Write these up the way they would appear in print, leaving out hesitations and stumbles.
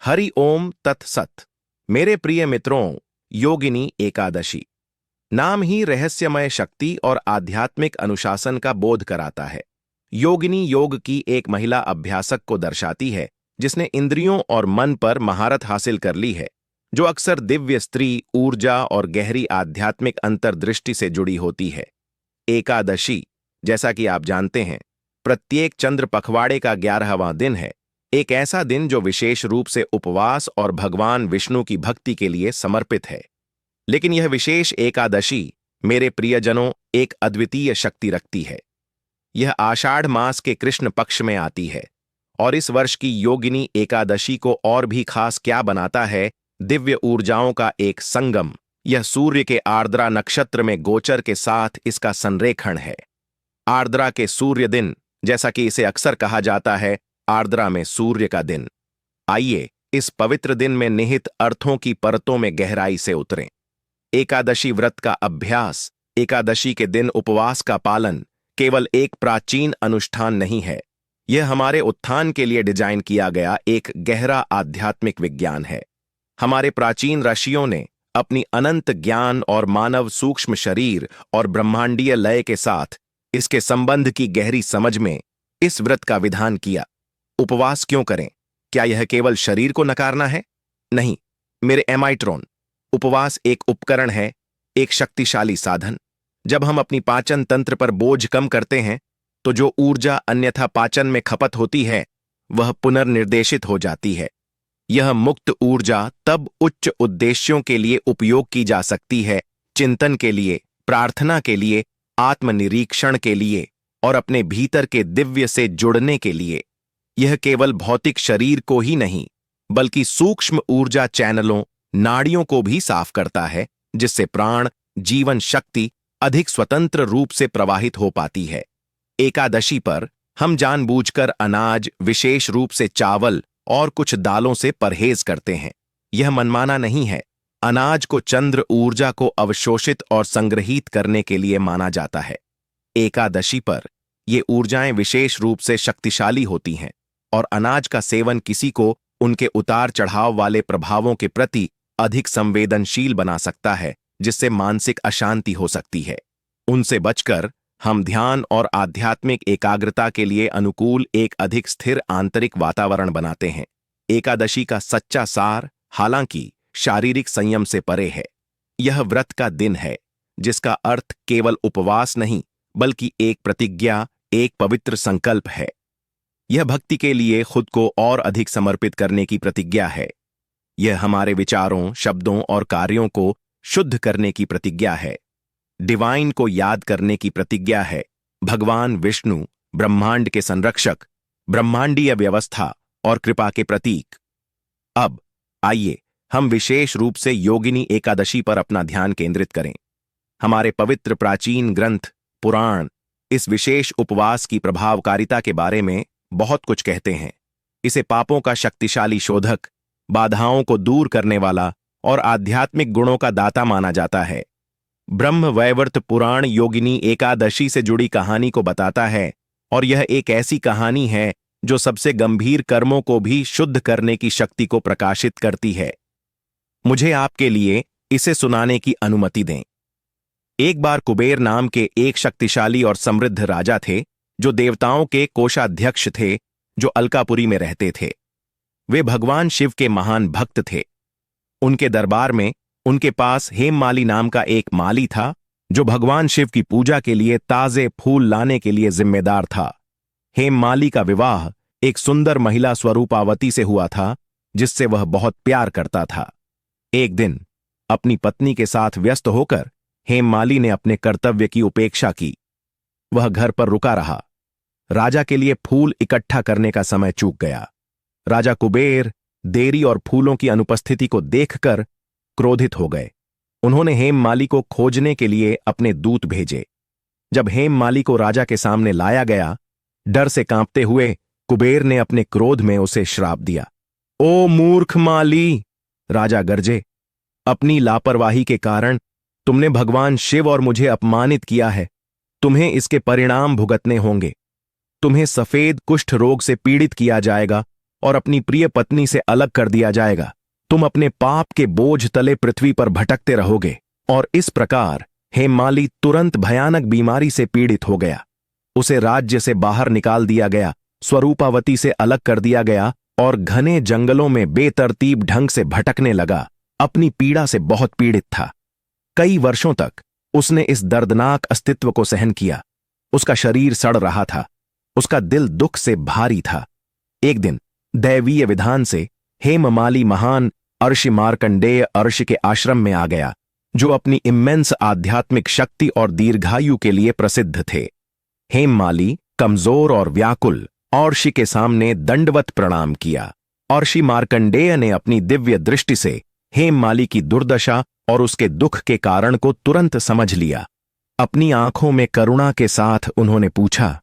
हरि ओम तत्सत। मेरे प्रिय मित्रों, योगिनी एकादशी नाम ही रहस्यमय शक्ति और आध्यात्मिक अनुशासन का बोध कराता है। योगिनी योग की एक महिला अभ्यासक को दर्शाती है जिसने इंद्रियों और मन पर महारत हासिल कर ली है, जो अक्सर दिव्य स्त्री ऊर्जा और गहरी आध्यात्मिक अंतर्दृष्टि से जुड़ी होती है। एकादशी, जैसा कि आप जानते हैं, प्रत्येक चंद्र पखवाड़े का 11वां दिन है। एक ऐसा दिन जो विशेष रूप से उपवास और भगवान विष्णु की भक्ति के लिए समर्पित है। लेकिन यह विशेष एकादशी, मेरे प्रियजनों, एक अद्वितीय शक्ति रखती है। यह आषाढ़ मास के कृष्ण पक्ष में आती है और इस वर्ष की योगिनी एकादशी को और भी खास क्या बनाता है? दिव्य ऊर्जाओं का एक संगम। यह सूर्य के आर्द्रा नक्षत्र में गोचर के साथ इसका संरेखण है। आर्द्रा के सूर्य दिन, जैसा कि इसे अक्सर कहा जाता है, आर्द्रा में सूर्य का दिन। आइए इस पवित्र दिन में निहित अर्थों की परतों में गहराई से उतरें। एकादशी व्रत का अभ्यास, एकादशी के दिन उपवास का पालन केवल एक प्राचीन अनुष्ठान नहीं है। यह हमारे उत्थान के लिए डिजाइन किया गया एक गहरा आध्यात्मिक विज्ञान है। हमारे प्राचीन ऋषियों ने अपनी अनंत ज्ञान और मानव सूक्ष्म शरीर और ब्रह्मांडीय लय के साथ इसके संबंध की गहरी समझ में इस व्रत का विधान किया। उपवास क्यों करें? क्या यह केवल शरीर को नकारना है? नहीं मेरे एमाइट्रोन, उपवास एक उपकरण है, एक शक्तिशाली साधन। जब हम अपनी पाचन तंत्र पर बोझ कम करते हैं तो जो ऊर्जा अन्यथा पाचन में खपत होती है वह पुनर्निर्देशित हो जाती है। यह मुक्त ऊर्जा तब उच्च उद्देश्यों के लिए उपयोग की जा सकती है, चिंतन के लिए, प्रार्थना के लिए, आत्मनिरीक्षण के लिए और अपने भीतर के दिव्य से जुड़ने के लिए। यह केवल भौतिक शरीर को ही नहीं बल्कि सूक्ष्म ऊर्जा चैनलों, नाड़ियों को भी साफ करता है, जिससे प्राण, जीवन शक्ति अधिक स्वतंत्र रूप से प्रवाहित हो पाती है। एकादशी पर हम जानबूझकर अनाज, विशेष रूप से चावल और कुछ दालों से परहेज करते हैं। यह मनमाना नहीं है। अनाज को चंद्र ऊर्जा को अवशोषित और संग्रहित करने के लिए माना जाता है। एकादशी पर ये ऊर्जाएं विशेष रूप से शक्तिशाली होती हैं और अनाज का सेवन किसी को उनके उतार चढ़ाव वाले प्रभावों के प्रति अधिक संवेदनशील बना सकता है, जिससे मानसिक अशांति हो सकती है। उनसे बचकर हम ध्यान और आध्यात्मिक एकाग्रता के लिए अनुकूल एक अधिक स्थिर आंतरिक वातावरण बनाते हैं। एकादशी का सच्चा सार, हालांकि, शारीरिक संयम से परे है। यह व्रत का दिन है जिसका अर्थ केवल उपवास नहीं बल्कि एक प्रतिज्ञा, एक पवित्र संकल्प है। यह भक्ति के लिए खुद को और अधिक समर्पित करने की प्रतिज्ञा है। यह हमारे विचारों, शब्दों और कार्यों को शुद्ध करने की प्रतिज्ञा है। डिवाइन को याद करने की प्रतिज्ञा है। भगवान विष्णु, ब्रह्मांड के संरक्षक, ब्रह्मांडीय व्यवस्था और कृपा के प्रतीक। अब आइए हम विशेष रूप से योगिनी एकादशी पर अपना ध्यान केंद्रित करें। हमारे पवित्र प्राचीन ग्रंथ, पुराण, इस विशेष उपवास की प्रभावकारिता के बारे में बहुत कुछ कहते हैं। इसे पापों का शक्तिशाली शोधक, बाधाओं को दूर करने वाला और आध्यात्मिक गुणों का दाता माना जाता है। ब्रह्म वैवर्त पुराण योगिनी एकादशी से जुड़ी कहानी को बताता है और यह एक ऐसी कहानी है जो सबसे गंभीर कर्मों को भी शुद्ध करने की शक्ति को प्रकाशित करती है। मुझे आपके लिए इसे सुनाने की अनुमति दें। एक बार कुबेर नाम के एक शक्तिशाली और समृद्ध राजा थे जो देवताओं के कोषाध्यक्ष थे, जो अलकापुरी में रहते थे। वे भगवान शिव के महान भक्त थे। उनके दरबार में उनके पास हेममाली नाम का एक माली था जो भगवान शिव की पूजा के लिए ताजे फूल लाने के लिए जिम्मेदार था। हेममाली का विवाह एक सुंदर महिला स्वरूपावती से हुआ था जिससे वह बहुत प्यार करता था। एक दिन अपनी पत्नी के साथ व्यस्त होकर हेममाली ने अपने कर्तव्य की उपेक्षा की। वह घर पर रुका रहा। राजा के लिए फूल इकट्ठा करने का समय चूक गया। राजा कुबेर देरी और फूलों की अनुपस्थिति को देखकर क्रोधित हो गए। उन्होंने हेममाली को खोजने के लिए अपने दूत भेजे। जब हेममाली को राजा के सामने लाया गया, डर से कांपते हुए कुबेर ने अपने क्रोध में उसे श्राप दिया। ओ मूर्ख माली, राजा गरजे, अपनी लापरवाही के कारण तुमने भगवान शिव और मुझे अपमानित किया है। तुम्हें इसके परिणाम भुगतने होंगे। तुम्हें सफेद कुष्ठ रोग से पीड़ित किया जाएगा और अपनी प्रिय पत्नी से अलग कर दिया जाएगा। तुम अपने पाप के बोझ तले पृथ्वी पर भटकते रहोगे। और इस प्रकार हेममाली तुरंत भयानक बीमारी से पीड़ित हो गया। उसे राज्य से बाहर निकाल दिया गया, स्वरूपावती से अलग कर दिया गया और घने जंगलों में बेतरतीब ढंग से भटकने लगा। अपनी पीड़ा से बहुत पीड़ित था। कई वर्षों तक उसने इस दर्दनाक अस्तित्व को सहन किया। उसका शरीर सड़ रहा था, उसका दिल दुख से भारी था। एक दिन दैवीय विधान से हेममाली महान अर्षि मार्कंडेय अर्षि के आश्रम में आ गया, जो अपनी इमेंस आध्यात्मिक शक्ति और दीर्घायु के लिए प्रसिद्ध थे। हेममाली कमजोर और व्याकुल अर्षि के सामने दंडवत प्रणाम किया। अर्षि मार्कंडेय ने अपनी दिव्य दृष्टि से हेममाली की दुर्दशा और उसके दुख के कारण को तुरंत समझ लिया। अपनी आंखों में करुणा के साथ उन्होंने पूछा,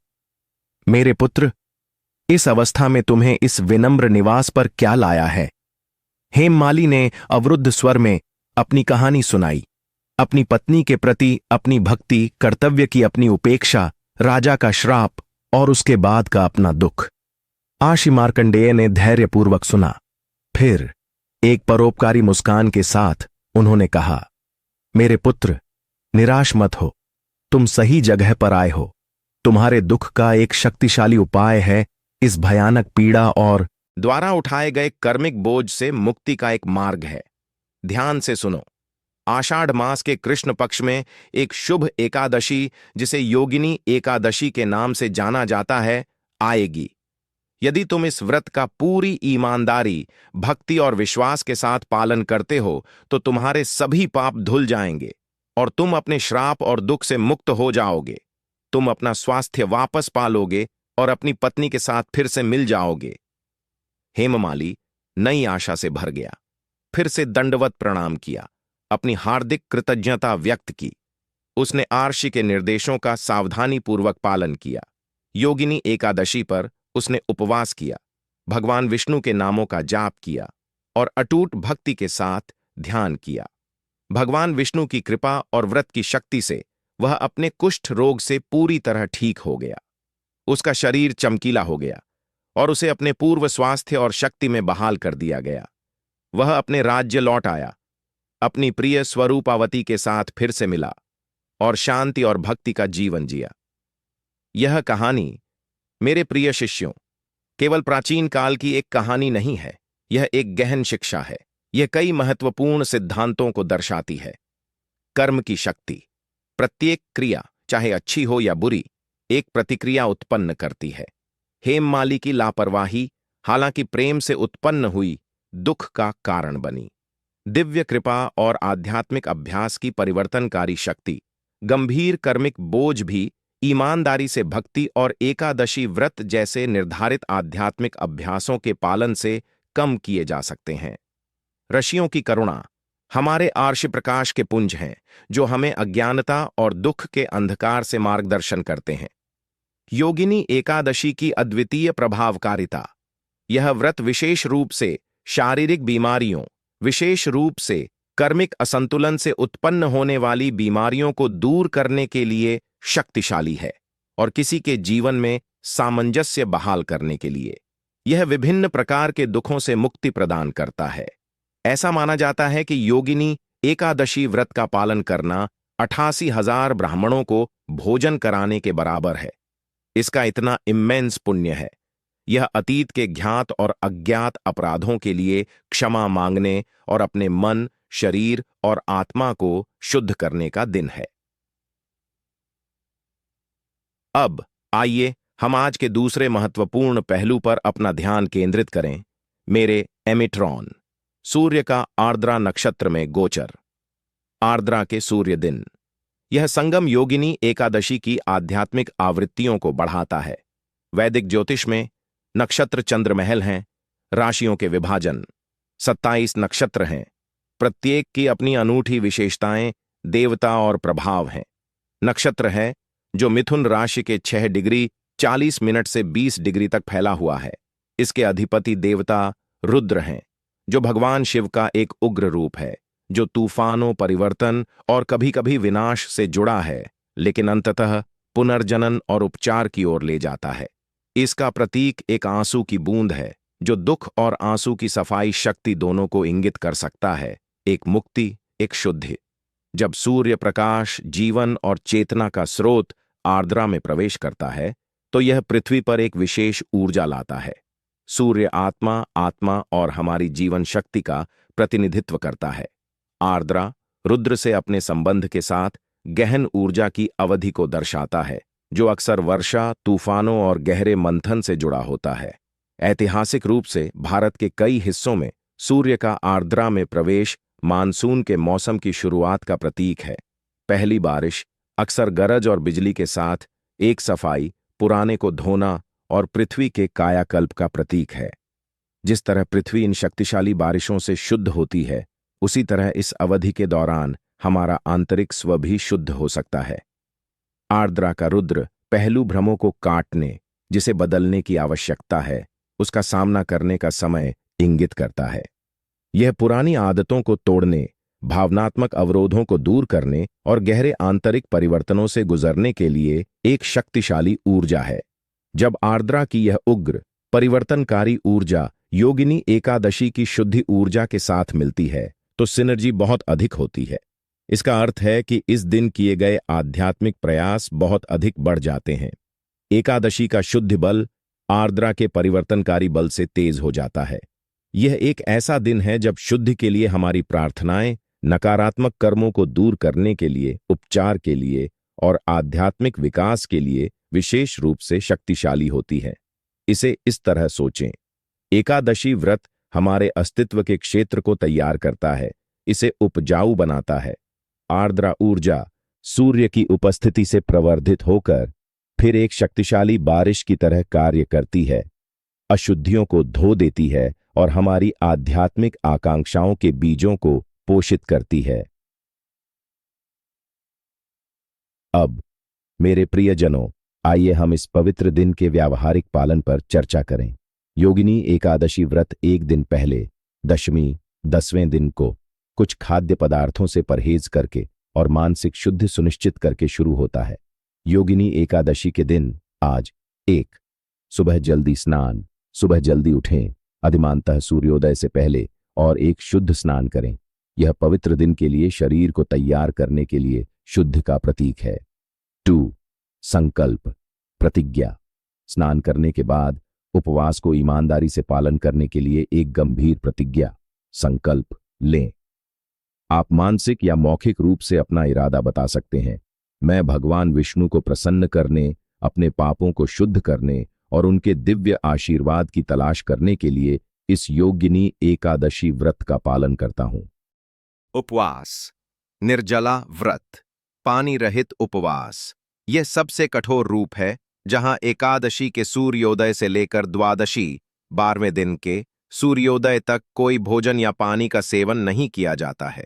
मेरे पुत्र, इस अवस्था में तुम्हें इस विनम्र निवास पर क्या लाया है? हेममाली ने अवरुद्ध स्वर में अपनी कहानी सुनाई। अपनी पत्नी के प्रति अपनी भक्ति, कर्तव्य की अपनी उपेक्षा, राजा का श्राप और उसके बाद का अपना दुख। अर्षि मार्कंडेय ने धैर्यपूर्वक सुना। फिर एक परोपकारी मुस्कान के साथ उन्होंने कहा, मेरे पुत्र, निराश मत हो। तुम सही जगह पर आए हो। तुम्हारे दुख का एक शक्तिशाली उपाय है इस भयानक पीड़ा और द्वारा उठाए गए कर्मिक बोझ से मुक्ति का एक मार्ग है। ध्यान से सुनो। आषाढ़ मास के कृष्ण पक्ष में एक शुभ एकादशी, जिसे योगिनी एकादशी के नाम से जाना जाता है, आएगी। यदि तुम इस व्रत का पूरी ईमानदारी, भक्ति और विश्वास के साथ पालन करते हो तो तुम्हारे सभी पाप धुल जाएंगे और तुम अपने श्राप और दुख से मुक्त हो जाओगे। तुम अपना स्वास्थ्य वापस पालोगे और अपनी पत्नी के साथ फिर से मिल जाओगे। हेममाली नई आशा से भर गया। फिर से दंडवत प्रणाम किया, अपनी हार्दिक कृतज्ञता व्यक्त की। उसने अर्षि के निर्देशों का सावधानीपूर्वक पालन किया। योगिनी एकादशी पर उसने उपवास किया, भगवान विष्णु के नामों का जाप किया और अटूट भक्ति के साथ ध्यान किया। भगवान विष्णु की कृपा और व्रत की शक्ति से वह अपने कुष्ठ रोग से पूरी तरह ठीक हो गया। उसका शरीर चमकीला हो गया और उसे अपने पूर्व स्वास्थ्य और शक्ति में बहाल कर दिया गया। वह अपने राज्य लौट आया, अपनी प्रिय स्वरूपावती के साथ फिर से मिला और शांति और भक्ति का जीवन जिया। यह कहानी, मेरे प्रिय शिष्यों, केवल प्राचीन काल की एक कहानी नहीं है। यह एक गहन शिक्षा है। यह कई महत्वपूर्ण सिद्धांतों को दर्शाती है। कर्म की शक्ति। प्रत्येक क्रिया, चाहे अच्छी हो या बुरी, एक प्रतिक्रिया उत्पन्न करती है। हेममाली की लापरवाही, हालांकि प्रेम से उत्पन्न हुई, दुख का कारण बनी। दिव्य कृपा और आध्यात्मिक अभ्यास की परिवर्तनकारी शक्ति। गंभीर कर्मिक बोझ भी ईमानदारी से भक्ति और एकादशी व्रत जैसे निर्धारित आध्यात्मिक अभ्यासों के पालन से कम किए जा सकते हैं। ऋषियों की करुणा हमारे अर्षि प्रकाश के पुंज हैं, जो हमें अज्ञानता और दुख के अंधकार से मार्गदर्शन करते हैं। योगिनी एकादशी की अद्वितीय प्रभावकारिता। यह व्रत विशेष रूप से शारीरिक बीमारियों, विशेष रूप से कर्मिक असंतुलन से उत्पन्न होने वाली बीमारियों को दूर करने के लिए शक्तिशाली है और किसी के जीवन में सामंजस्य बहाल करने के लिए। यह विभिन्न प्रकार के दुखों से मुक्ति प्रदान करता है। ऐसा माना जाता है कि योगिनी एकादशी व्रत का पालन करना 88,000 ब्राह्मणों को भोजन कराने के बराबर है। इसका इतना इम्मेंस पुण्य है। यह अतीत के ज्ञात और अज्ञात अपराधों के लिए क्षमा मांगने और अपने मन, शरीर और आत्मा को शुद्ध करने का दिन है। अब आइए हम आज के दूसरे महत्वपूर्ण पहलू पर अपना ध्यान केंद्रित करें, मेरे एमिट्रॉन। सूर्य का आर्द्रा नक्षत्र में गोचर। आर्द्रा के सूर्य दिन। यह संगम योगिनी एकादशी की आध्यात्मिक आवृत्तियों को बढ़ाता है। वैदिक ज्योतिष में नक्षत्र चंद्रमहल हैं, राशियों के विभाजन। 27 नक्षत्र हैं, प्रत्येक की अपनी अनूठी विशेषताएं, देवता और प्रभाव हैं। नक्षत्र है जो मिथुन राशि के 6 डिग्री 40 मिनट से 20 डिग्री तक फैला हुआ है। इसके अधिपति देवता रुद्र हैं, जो भगवान शिव का एक उग्र रूप है, जो तूफानों, परिवर्तन और कभी-कभी विनाश से जुड़ा है, लेकिन अंततः पुनर्जनन और उपचार की ओर ले जाता है। इसका प्रतीक एक आंसू की बूंद है, जो दुख और आंसू की सफाई शक्ति दोनों को इंगित कर सकता है, एक मुक्ति, एक शुद्धि। जब सूर्य प्रकाश, जीवन और चेतना का स्रोत आर्द्रा में प्रवेश करता है, तो यह पृथ्वी पर एक विशेष ऊर्जा लाता है। सूर्य आत्मा, आत्मा और हमारी जीवन शक्ति का प्रतिनिधित्व करता है। आर्द्रा रुद्र से अपने संबंध के साथ गहन ऊर्जा की अवधि को दर्शाता है, जो अक्सर वर्षा, तूफानों और गहरे मंथन से जुड़ा होता है। ऐतिहासिक रूप से भारत के कई हिस्सों में सूर्य का आर्द्रा में प्रवेश मानसून के मौसम की शुरुआत का प्रतीक है। पहली बारिश, अक्सर गरज और बिजली के साथ, एक सफाई, पुराने को धोना और पृथ्वी के कायाकल्प का प्रतीक है। जिस तरह पृथ्वी इन शक्तिशाली बारिशों से शुद्ध होती है, उसी तरह इस अवधि के दौरान हमारा आंतरिक स्व भी शुद्ध हो सकता है। आर्द्रा का रुद्र पहलू भ्रमों को काटने, जिसे बदलने की आवश्यकता है, उसका सामना करने का समय इंगित करता है। यह पुरानी आदतों को तोड़ने, भावनात्मक अवरोधों को दूर करने और गहरे आंतरिक परिवर्तनों से गुजरने के लिए एक शक्तिशाली ऊर्जा है। जब आर्द्रा की यह उग्र, परिवर्तनकारी ऊर्जा योगिनी एकादशी की शुद्धि ऊर्जा के साथ मिलती है, तो सिनर्जी बहुत अधिक होती है। इसका अर्थ है कि इस दिन किए गए आध्यात्मिक प्रयास बहुत अधिक बढ़ जाते हैं। एकादशी का शुद्ध बल आर्द्रा के परिवर्तनकारी बल से तेज हो जाता है। यह एक ऐसा दिन है जब शुद्धि के लिए हमारी प्रार्थनाएं नकारात्मक कर्मों को दूर करने के लिए, उपचार के लिए और आध्यात्मिक विकास के लिए विशेष रूप से शक्तिशाली होती है। इसे इस तरह सोचें, एकादशी व्रत हमारे अस्तित्व के क्षेत्र को तैयार करता है, इसे उपजाऊ बनाता है। आर्द्रा ऊर्जा सूर्य की उपस्थिति से प्रवर्धित होकर फिर एक शक्तिशाली बारिश की तरह कार्य करती है, अशुद्धियों को धो देती है और हमारी आध्यात्मिक आकांक्षाओं के बीजों को पोषित करती है। अब मेरे प्रियजनों, आइए हम इस पवित्र दिन के व्यावहारिक पालन पर चर्चा करें। योगिनी एकादशी व्रत एक दिन पहले, दशमी 10वें दिन को कुछ खाद्य पदार्थों से परहेज करके और मानसिक शुद्धि सुनिश्चित करके शुरू होता है। योगिनी एकादशी के दिन आज 1 सुबह जल्दी स्नान, सुबह जल्दी उठें, अधिमानतः सूर्योदय से पहले, और एक शुद्ध स्नान करें। यह पवित्र दिन के लिए शरीर को तैयार करने के लिए शुद्ध का प्रतीक है। 2 संकल्प, प्रतिज्ञा। स्नान करने के बाद उपवास को ईमानदारी से पालन करने के लिए एक गंभीर प्रतिज्ञा, संकल्प लें। आप मानसिक या मौखिक रूप से अपना इरादा बता सकते हैं। मैं भगवान विष्णु को प्रसन्न करने, अपने पापों को शुद्ध करने और उनके दिव्य आशीर्वाद की तलाश करने के लिए इस योगिनी एकादशी व्रत का पालन करता हूं। उपवास, निर्जला व्रत, पानी रहित उपवास, यह सबसे कठोर रूप है, जहां एकादशी के सूर्योदय से लेकर द्वादशी 12वें दिन के सूर्योदय तक कोई भोजन या पानी का सेवन नहीं किया जाता है।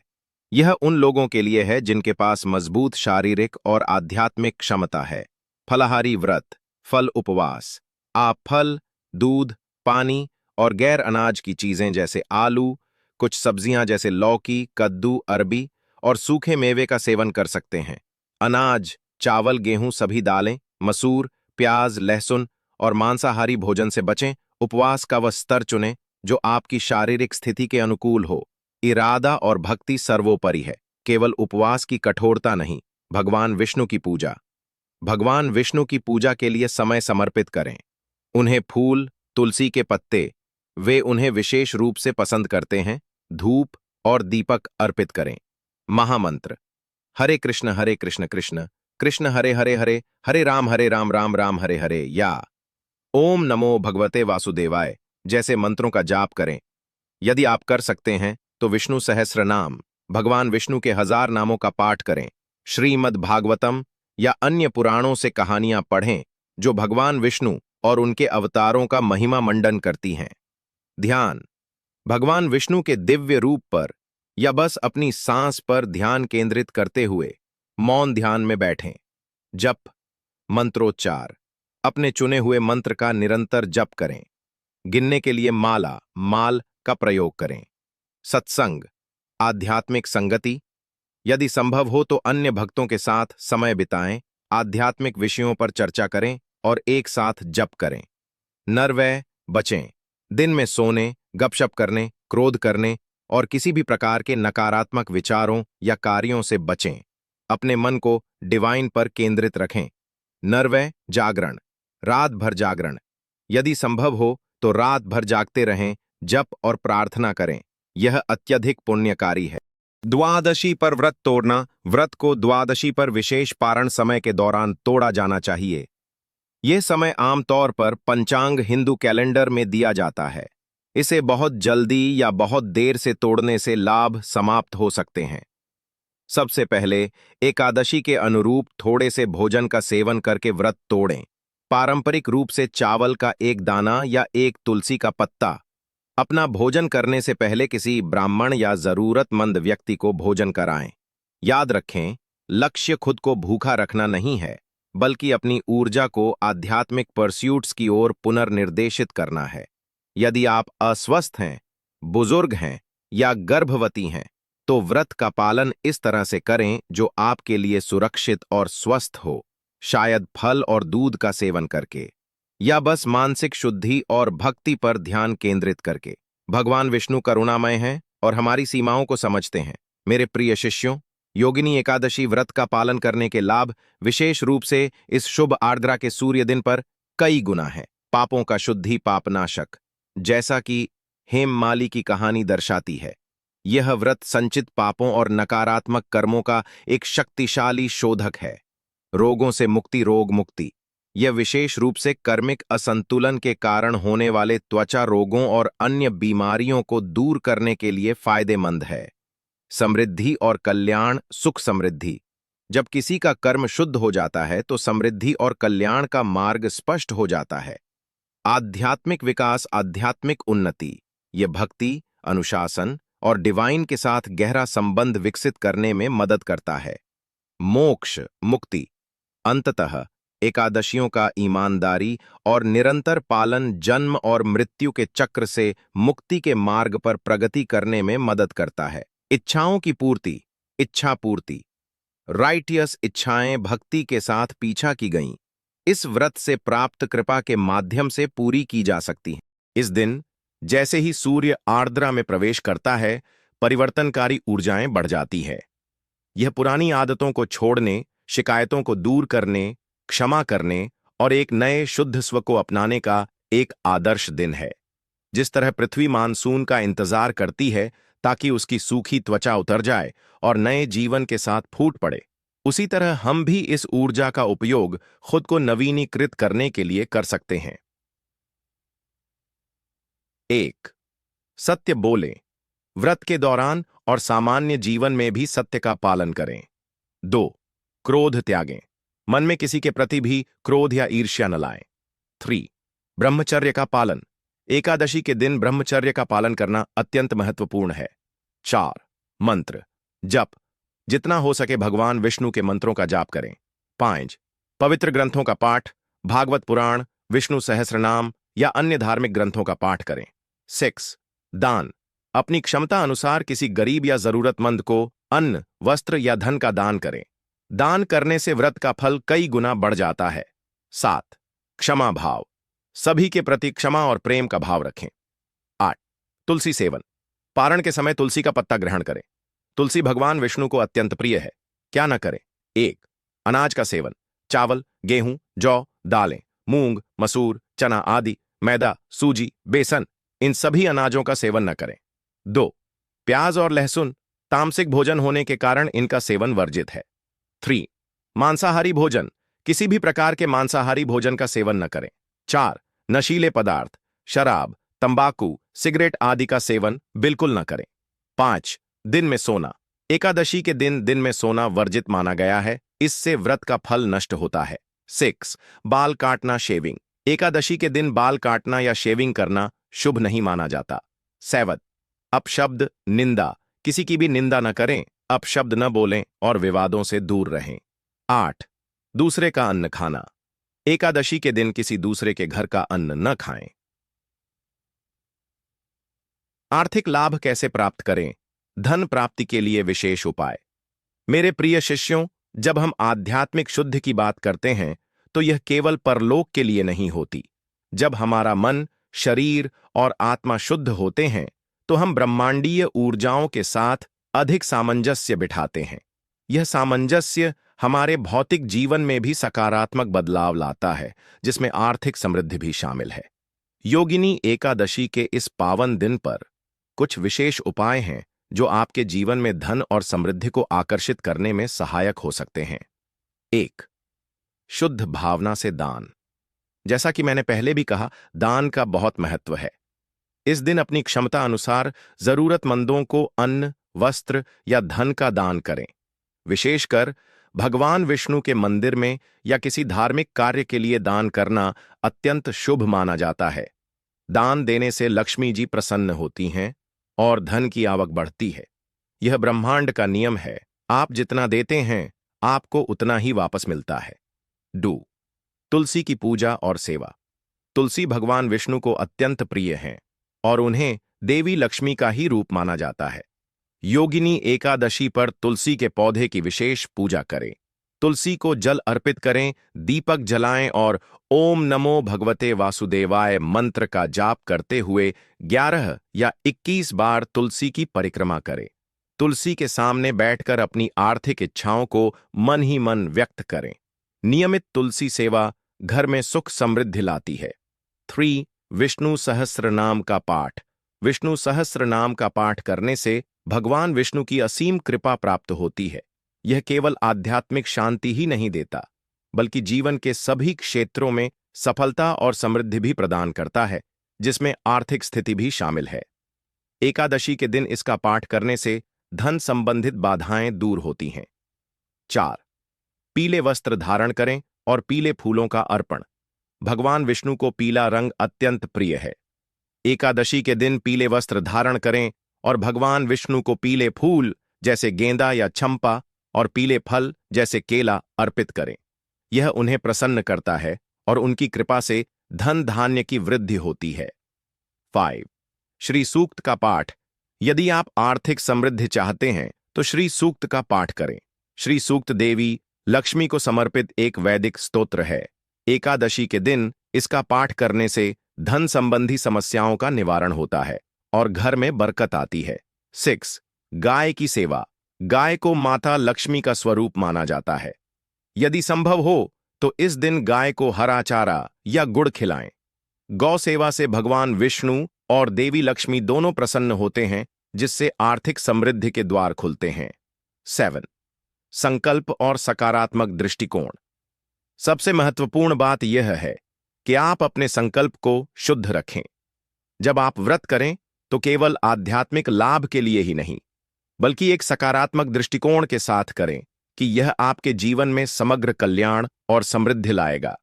यह उन लोगों के लिए है जिनके पास मजबूत शारीरिक और आध्यात्मिक क्षमता है। फलाहारी व्रत, फल उपवास। आप फल, दूध, पानी और गैर अनाज की चीजें जैसे आलू, कुछ सब्जियां जैसे लौकी, कद्दू, अरबी और सूखे मेवे का सेवन कर सकते हैं। अनाज, चावल, गेहूं, सभी दालें, मसूर, प्याज, लहसुन और मांसाहारी भोजन से बचें। उपवास का वह स्तर चुनें जो आपकी शारीरिक स्थिति के अनुकूल हो। इरादा और भक्ति सर्वोपरि है, केवल उपवास की कठोरता नहीं। भगवान विष्णु की पूजा। भगवान विष्णु की पूजा के लिए समय समर्पित करें। उन्हें फूल, तुलसी के पत्ते, वे उन्हें विशेष रूप से पसंद करते हैं, धूप और दीपक अर्पित करें। महामंत्र, हरे कृष्ण कृष्ण कृष्ण हरे हरे, हरे राम राम राम हरे हरे, या ओम नमो भगवते वासुदेवाय जैसे मंत्रों का जाप करें। यदि आप कर सकते हैं तो विष्णु सहस्र नाम, भगवान विष्णु के 1000 नामों का पाठ करें। श्रीमद् भागवतम या अन्य पुराणों से कहानियां पढ़ें जो भगवान विष्णु और उनके अवतारों का महिमा मंडन करती हैं। ध्यान, भगवान विष्णु के दिव्य रूप पर या बस अपनी सांस पर ध्यान केंद्रित करते हुए मौन ध्यान में बैठें। जप, मंत्रोच्चार, अपने चुने हुए मंत्र का निरंतर जप करें। गिनने के लिए माल का प्रयोग करें। सत्संग, आध्यात्मिक संगति, यदि संभव हो तो अन्य भक्तों के साथ समय बिताएं, आध्यात्मिक विषयों पर चर्चा करें और एक साथ जप करें। नरवै, बचें, दिन में सोने, गपशप करने, क्रोध करने और किसी भी प्रकार के नकारात्मक विचारों या कार्यों से बचें। अपने मन को डिवाइन पर केंद्रित रखें। नरवै जागरण, रात भर जागरण। यदि संभव हो तो रात भर जागते रहें, जप और प्रार्थना करें। यह अत्यधिक पुण्यकारी है। द्वादशी पर व्रत तोड़ना। व्रत को द्वादशी पर विशेष पारण समय के दौरान तोड़ा जाना चाहिए। यह समय आमतौर पर पंचांग हिंदू कैलेंडर में दिया जाता है। इसे बहुत जल्दी या बहुत देर से तोड़ने से लाभ समाप्त हो सकते हैं। सबसे पहले एकादशी के अनुरूप थोड़े से भोजन का सेवन करके व्रत तोड़ें। पारंपरिक रूप से चावल का एक दाना या एक तुलसी का पत्ता। अपना भोजन करने से पहले किसी ब्राह्मण या जरूरतमंद व्यक्ति को भोजन कराएं। याद रखें, लक्ष्य खुद को भूखा रखना नहीं है, बल्कि अपनी ऊर्जा को आध्यात्मिक परस्यूट्स की ओर पुनर्निर्देशित करना है। यदि आप अस्वस्थ हैं, बुजुर्ग हैं या गर्भवती हैं, तो व्रत का पालन इस तरह से करें जो आपके लिए सुरक्षित और स्वस्थ हो। शायद फल और दूध का सेवन करके, या बस मानसिक शुद्धि और भक्ति पर ध्यान केंद्रित करके। भगवान विष्णु करुणामय हैं और हमारी सीमाओं को समझते हैं। मेरे प्रिय शिष्यों, योगिनी एकादशी व्रत का पालन करने के लाभ विशेष रूप से इस शुभ आर्द्रा के सूर्य दिन पर कई गुना है। पापों का शुद्धि, पापनाशक, जैसा कि हेममाली की कहानी दर्शाती है। यह व्रत संचित पापों और नकारात्मक कर्मों का एक शक्तिशाली शोधक है। रोगों से मुक्ति, रोग मुक्ति। यह विशेष रूप से कर्मिक असंतुलन के कारण होने वाले त्वचा रोगों और अन्य बीमारियों को दूर करने के लिए फायदेमंद है। समृद्धि और कल्याण, सुख समृद्धि। जब किसी का कर्म शुद्ध हो जाता है तो समृद्धि और कल्याण का मार्ग स्पष्ट हो जाता है। आध्यात्मिक विकास, आध्यात्मिक उन्नति। यह भक्ति, अनुशासन और डिवाइन के साथ गहरा संबंध विकसित करने में मदद करता है। मोक्ष, मुक्ति। अंततः एकादशियों का ईमानदारी और निरंतर पालन जन्म और मृत्यु के चक्र से मुक्ति के मार्ग पर प्रगति करने में मदद करता है। इच्छाओं की पूर्ति, इच्छा पूर्ति। राइटियस इच्छाएं भक्ति के साथ पीछा की गईं। इस व्रत से प्राप्त कृपा के माध्यम से पूरी की जा सकती हैं। इस दिन जैसे ही सूर्य आर्द्रा में प्रवेश करता है, परिवर्तनकारी ऊर्जाएं बढ़ जाती है। यह पुरानी आदतों को छोड़ने, शिकायतों को दूर करने, क्षमा करने और एक नए शुद्ध स्व को अपनाने का एक आदर्श दिन है। जिस तरह पृथ्वी मानसून का इंतजार करती है ताकि उसकी सूखी त्वचा उतर जाए और नए जीवन के साथ फूट पड़े, उसी तरह हम भी इस ऊर्जा का उपयोग खुद को नवीनीकृत करने के लिए कर सकते हैं। 1. सत्य बोलें। व्रत के दौरान और सामान्य जीवन में भी सत्य का पालन करें। 2. क्रोध त्यागें। मन में किसी के प्रति भी क्रोध या ईर्ष्या न लाएं। 3. ब्रह्मचर्य का पालन। एकादशी के दिन ब्रह्मचर्य का पालन करना अत्यंत महत्वपूर्ण है। 4. मंत्र जप। जितना हो सके भगवान विष्णु के मंत्रों का जाप करें। 5. पवित्र ग्रंथों का पाठ, भागवत पुराण, विष्णु सहस्रनाम या अन्य धार्मिक ग्रंथों का पाठ करें। 6. दान। अपनी क्षमता अनुसार किसी गरीब या जरूरतमंद को अन्न, वस्त्र या धन का दान करें। दान करने से व्रत का फल कई गुना बढ़ जाता है। 7. क्षमा भाव। सभी के प्रति क्षमा और प्रेम का भाव रखें। 8. तुलसी सेवन। पारण के समय तुलसी का पत्ता ग्रहण करें। तुलसी भगवान विष्णु को अत्यंत प्रिय है। क्या न करें। 1. अनाज का सेवन। चावल, गेहूं, जौ, दालें, मूंग, मसूर, चना आदि, मैदा, सूजी, बेसन, इन सभी अनाजों का सेवन न करें। 2. प्याज और लहसुन। तामसिक भोजन होने के कारण इनका सेवन वर्जित है। 3. मांसाहारी भोजन। किसी भी प्रकार के मांसाहारी भोजन का सेवन न करें। 4. नशीले पदार्थ, शराब, तंबाकू, सिगरेट आदि का सेवन बिल्कुल न करें। 5. दिन में सोना। एकादशी के दिन में सोना वर्जित माना गया है, इससे व्रत का फल नष्ट होता है। 6. बाल काटना, शेविंग। एकादशी के दिन बाल काटना या शेविंग करना शुभ नहीं माना जाता। 7. अपशब्द, निंदा। किसी की भी निंदा न करें, अपशब्द न बोलें और विवादों से दूर रहें। 8. दूसरे का अन्न खाना। एकादशी के दिन किसी दूसरे के घर का अन्न न खाएं। आर्थिक लाभ कैसे प्राप्त करें? धन प्राप्ति के लिए विशेष उपाय। मेरे प्रिय शिष्यों, जब हम आध्यात्मिक शुद्धि की बात करते हैं तो यह केवल परलोक के लिए नहीं होती। जब हमारा मन शरीर और आत्मा शुद्ध होते हैं तो हम ब्रह्मांडीय ऊर्जाओं के साथ अधिक सामंजस्य बिठाते हैं। यह सामंजस्य हमारे भौतिक जीवन में भी सकारात्मक बदलाव लाता है, जिसमें आर्थिक समृद्धि भी शामिल है। योगिनी एकादशी के इस पावन दिन पर कुछ विशेष उपाय हैं जो आपके जीवन में धन और समृद्धि को आकर्षित करने में सहायक हो सकते हैं। 1. शुद्ध भावना से दान। जैसा कि मैंने पहले भी कहा, दान का बहुत महत्व है। इस दिन अपनी क्षमता अनुसार जरूरतमंदों को अन्न, वस्त्र या धन का दान करें। विशेषकर भगवान विष्णु के मंदिर में या किसी धार्मिक कार्य के लिए दान करना अत्यंत शुभ माना जाता है। दान देने से लक्ष्मी जी प्रसन्न होती हैं और धन की आवक बढ़ती है। यह ब्रह्मांड का नियम है, आप जितना देते हैं आपको उतना ही वापस मिलता है। 2. तुलसी की पूजा और सेवा। तुलसी भगवान विष्णु को अत्यंत प्रिय हैं और उन्हें देवी लक्ष्मी का ही रूप माना जाता है। योगिनी एकादशी पर तुलसी के पौधे की विशेष पूजा करें। तुलसी को जल अर्पित करें, दीपक जलाएं और ओम नमो भगवते वासुदेवाय मंत्र का जाप करते हुए 11 या 21 बार तुलसी की परिक्रमा करें। तुलसी के सामने बैठकर अपनी आर्थिक इच्छाओं को मन ही मन व्यक्त करें। नियमित तुलसी सेवा घर में सुख समृद्धि लाती है। 3. विष्णु सहस्र नाम का पाठ। विष्णु सहस्र नाम का पाठ करने से भगवान विष्णु की असीम कृपा प्राप्त होती है। यह केवल आध्यात्मिक शांति ही नहीं देता, बल्कि जीवन के सभी क्षेत्रों में सफलता और समृद्धि भी प्रदान करता है, जिसमें आर्थिक स्थिति भी शामिल है। एकादशी के दिन इसका पाठ करने से धन संबंधित बाधाएं दूर होती हैं। 4. पीले वस्त्र धारण करें और पीले फूलों का अर्पण। भगवान विष्णु को पीला रंग अत्यंत प्रिय है। एकादशी के दिन पीले वस्त्र धारण करें और भगवान विष्णु को पीले फूल जैसे गेंदा या चंपा और पीले फल जैसे केला अर्पित करें। यह उन्हें प्रसन्न करता है और उनकी कृपा से धन धान्य की वृद्धि होती है। 5. श्री सूक्त का पाठ। यदि आप आर्थिक समृद्धि चाहते हैं तो श्री सूक्त का पाठ करें। श्री सूक्त देवी लक्ष्मी को समर्पित एक वैदिक स्तोत्र है। एकादशी के दिन इसका पाठ करने से धन संबंधी समस्याओं का निवारण होता है और घर में बरकत आती है। 6. गाय की सेवा। गाय को माता लक्ष्मी का स्वरूप माना जाता है। यदि संभव हो तो इस दिन गाय को हरा चारा या गुड़ खिलाएं। गौ सेवा से भगवान विष्णु और देवी लक्ष्मी दोनों प्रसन्न होते हैं, जिससे आर्थिक समृद्धि के द्वार खुलते हैं। 7. संकल्प और सकारात्मक दृष्टिकोण। सबसे महत्वपूर्ण बात यह है कि आप अपने संकल्प को शुद्ध रखें। जब आप व्रत करें तो केवल आध्यात्मिक लाभ के लिए ही नहीं, बल्कि एक सकारात्मक दृष्टिकोण के साथ करें कि यह आपके जीवन में समग्र कल्याण और समृद्धि लाएगा।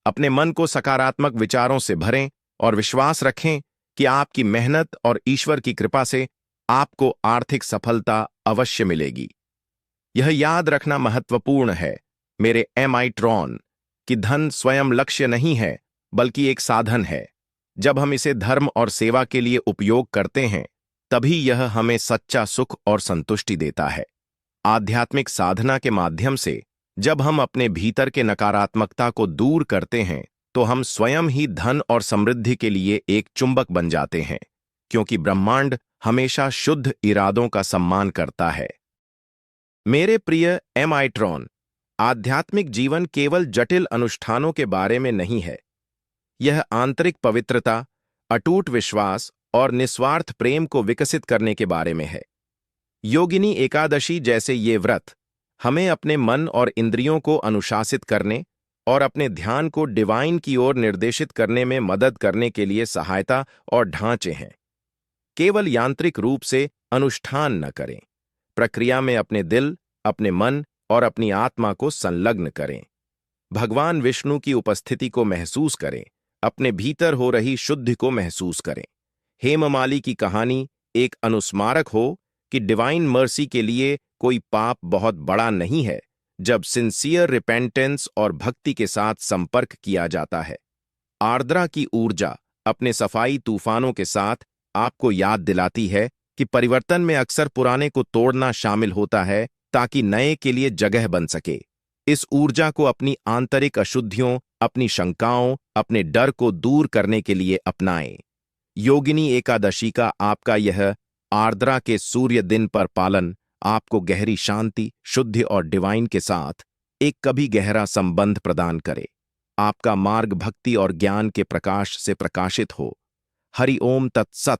अपने मन को सकारात्मक विचारों से भरें और विश्वास रखें कि आपकी मेहनत और ईश्वर की कृपा से आपको आर्थिक सफलता अवश्य मिलेगी। यह याद रखना महत्वपूर्ण है, मेरे एमाइट्रॉन, कि धन स्वयं लक्ष्य नहीं है, बल्कि एक साधन है। जब हम इसे धर्म और सेवा के लिए उपयोग करते हैं, तभी यह हमें सच्चा सुख और संतुष्टि देता है। आध्यात्मिक साधना के माध्यम से जब हम अपने भीतर के नकारात्मकता को दूर करते हैं, तो हम स्वयं ही धन और समृद्धि के लिए एक चुंबक बन जाते हैं, क्योंकि ब्रह्मांड हमेशा शुद्ध इरादों का सम्मान करता है। मेरे प्रिय एमाइट्रॉन, आध्यात्मिक जीवन केवल जटिल अनुष्ठानों के बारे में नहीं है। यह आंतरिक पवित्रता, अटूट विश्वास और निस्वार्थ प्रेम को विकसित करने के बारे में है। योगिनी एकादशी जैसे ये व्रत हमें अपने मन और इंद्रियों को अनुशासित करने और अपने ध्यान को डिवाइन की ओर निर्देशित करने में मदद करने के लिए सहायता और ढांचे हैं। केवल यांत्रिक रूप से अनुष्ठान न करें, प्रक्रिया में अपने दिल, अपने मन और अपनी आत्मा को संलग्न करें। भगवान विष्णु की उपस्थिति को महसूस करें, अपने भीतर हो रही शुद्धि को महसूस करें। हेममाली की कहानी एक अनुस्मारक हो कि डिवाइन मर्सी के लिए कोई पाप बहुत बड़ा नहीं है, जब सिंसियर रिपेंटेंस और भक्ति के साथ संपर्क किया जाता है। आर्द्रा की ऊर्जा अपने सफाई तूफानों के साथ आपको याद दिलाती है कि परिवर्तन में अक्सर पुराने को तोड़ना शामिल होता है, ताकि नए के लिए जगह बन सके। इस ऊर्जा को अपनी आंतरिक अशुद्धियों, अपनी शंकाओं, अपने डर को दूर करने के लिए अपनाएं। योगिनी एकादशी का आपका यह आर्द्रा के सूर्य दिन पर पालन आपको गहरी शांति, शुद्धि और डिवाइन के साथ एक कभी गहरा संबंध प्रदान करे। आपका मार्ग भक्ति और ज्ञान के प्रकाश से प्रकाशित हो। हरि ओम तत्सत।